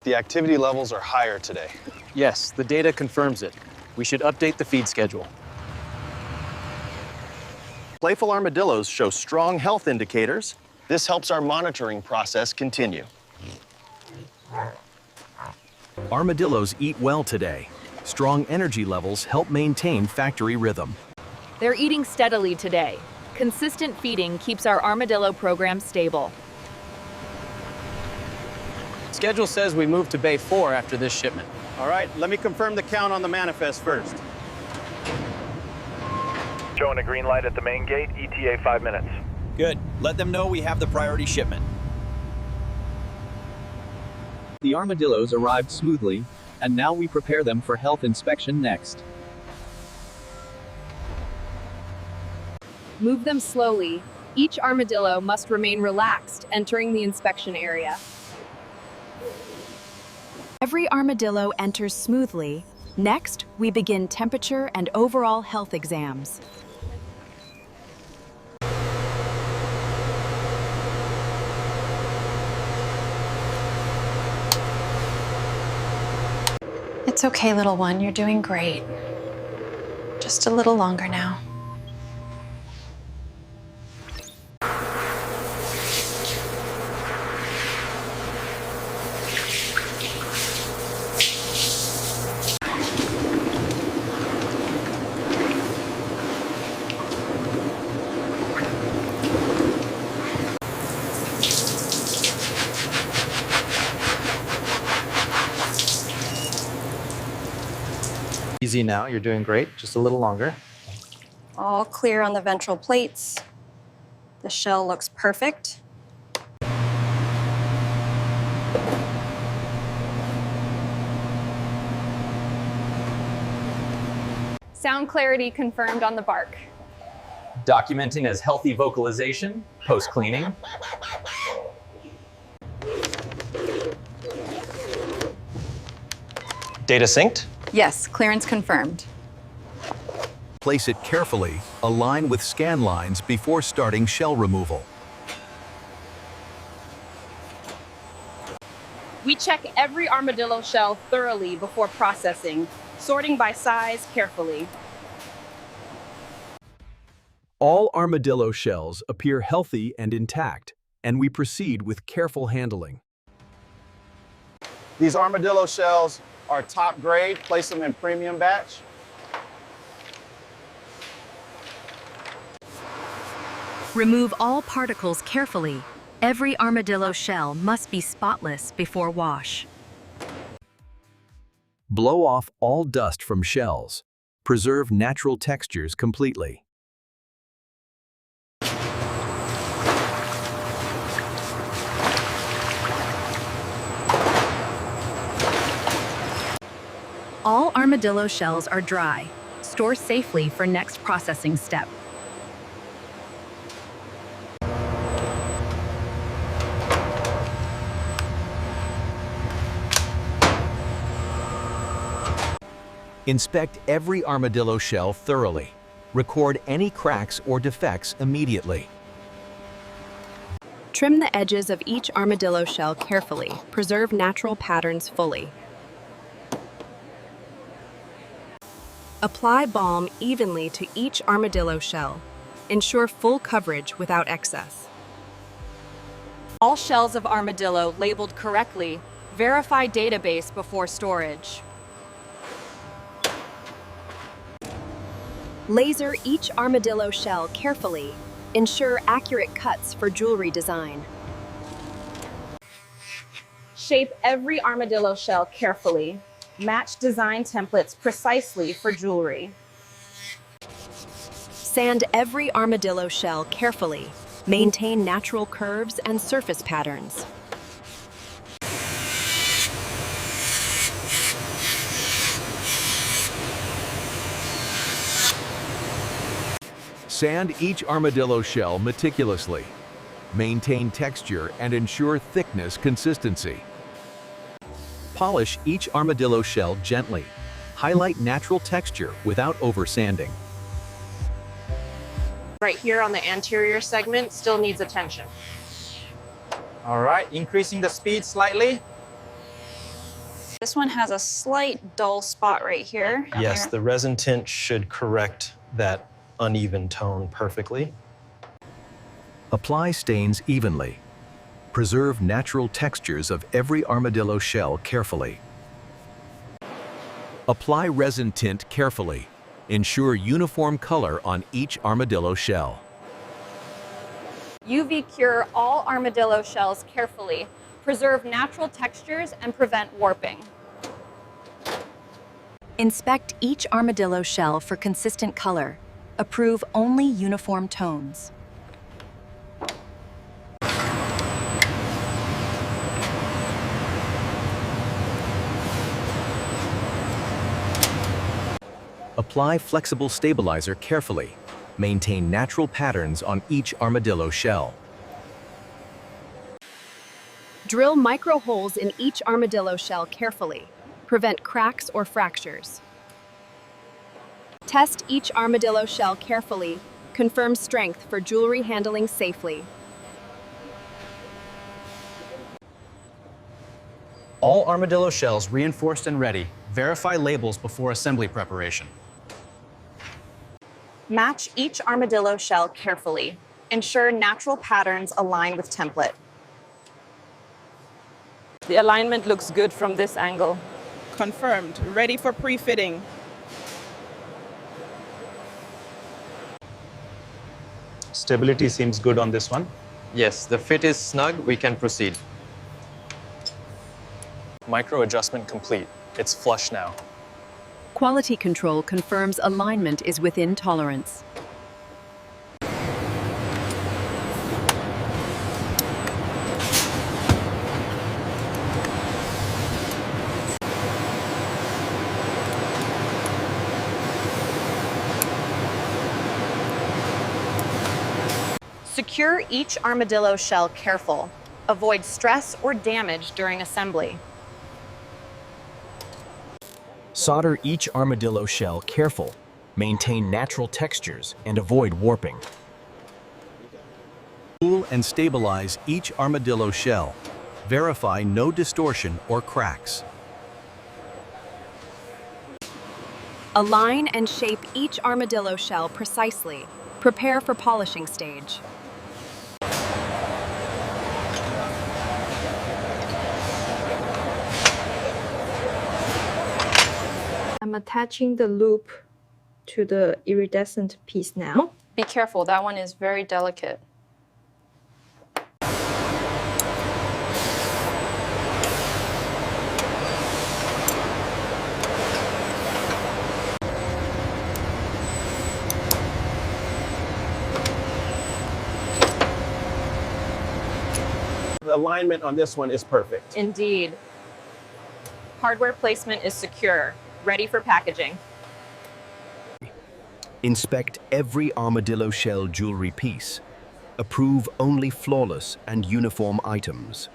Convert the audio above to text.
The activity levels are higher today. Yes, the data confirms it. We should update the feed schedule. Playful armadillos show strong health indicators. This helps our monitoring process continue. Armadillos eat well today. Strong energy levels help maintain factory rhythm. They're eating steadily today. Consistent feeding keeps our armadillo program stable. Schedule says we move to Bay 4 after this shipment. All right, let me confirm the count on the manifest first. Showing a green light at the main gate, ETA 5 minutes. Good. Let them know we have the priority shipment. The armadillos arrived smoothly, and now we prepare them for health inspection next. Move them slowly. Each armadillo must remain relaxed entering the inspection area. Every armadillo enters smoothly. Next, we begin temperature and overall health exams. It's okay, little one. You're doing great. Just a little longer now. Easy now, you're doing great. Just a little longer. All clear on the ventral plates. The shell looks perfect. Sound clarity confirmed on the bark. Documenting as healthy vocalization, post-cleaning. Data synced? Yes, clearance confirmed. Place it carefully, align with scan lines before starting shell removal. We check every armadillo shell thoroughly before processing, sorting by size carefully. All armadillo shells appear healthy and intact, and we proceed with careful handling. These armadillo shells are top grade. Place them in premium batch. Remove all particles carefully. Every armadillo shell must be spotless before wash. Blow off all dust from shells. Preserve natural textures completely. All armadillo shells are dry. Store safely for next processing step. Inspect every armadillo shell thoroughly. Record any cracks or defects immediately. Trim the edges of each armadillo shell carefully. Preserve natural patterns fully. Apply balm evenly to each armadillo shell. Ensure full coverage without excess. All shells of armadillo labeled correctly. Verify database before storage. Laser each armadillo shell carefully. Ensure accurate cuts for jewelry design. Shape every armadillo shell carefully. Match design templates precisely for jewelry. Sand every armadillo shell carefully. Maintain natural curves and surface patterns. Sand each armadillo shell meticulously. Maintain texture and ensure thickness consistency. Polish each armadillo shell gently. Highlight natural texture without over-sanding. Right here on the anterior segment still needs attention. All right, increasing the speed slightly. This one has a slight dull spot right here. Yes, the resin tint should correct that uneven tone perfectly. Apply stains evenly. Preserve natural textures of every armadillo shell carefully. Apply resin tint carefully. Ensure uniform color on each armadillo shell. UV cure all armadillo shells carefully. Preserve natural textures and prevent warping. Inspect each armadillo shell for consistent color. Approve only uniform tones. Apply flexible stabilizer carefully. Maintain natural patterns on each armadillo shell. Drill micro holes in each armadillo shell carefully. Prevent cracks or fractures. Test each armadillo shell carefully. Confirm strength for jewelry handling safely. All armadillo shells reinforced and ready. Verify labels before assembly preparation. Match each armadillo shell carefully. Ensure natural patterns align with template. The alignment looks good from this angle. Confirmed. Ready for pre-fitting. Stability seems good on this one. Yes, the fit is snug. We can proceed. Micro adjustment complete. It's flush now. Quality control confirms alignment is within tolerance. Secure each armadillo shell careful. Avoid stress or damage during assembly. Solder each armadillo shell careful. Maintain natural textures and avoid warping. Cool and stabilize each armadillo shell. Verify no distortion or cracks. Align and shape each armadillo shell precisely. Prepare for polishing stage. I'm attaching the loop to the iridescent piece now. Be careful, that one is very delicate. The alignment on this one is perfect. Indeed. Hardware placement is secure, ready for packaging. Inspect every armadillo shell jewelry piece. Approve only flawless and uniform items.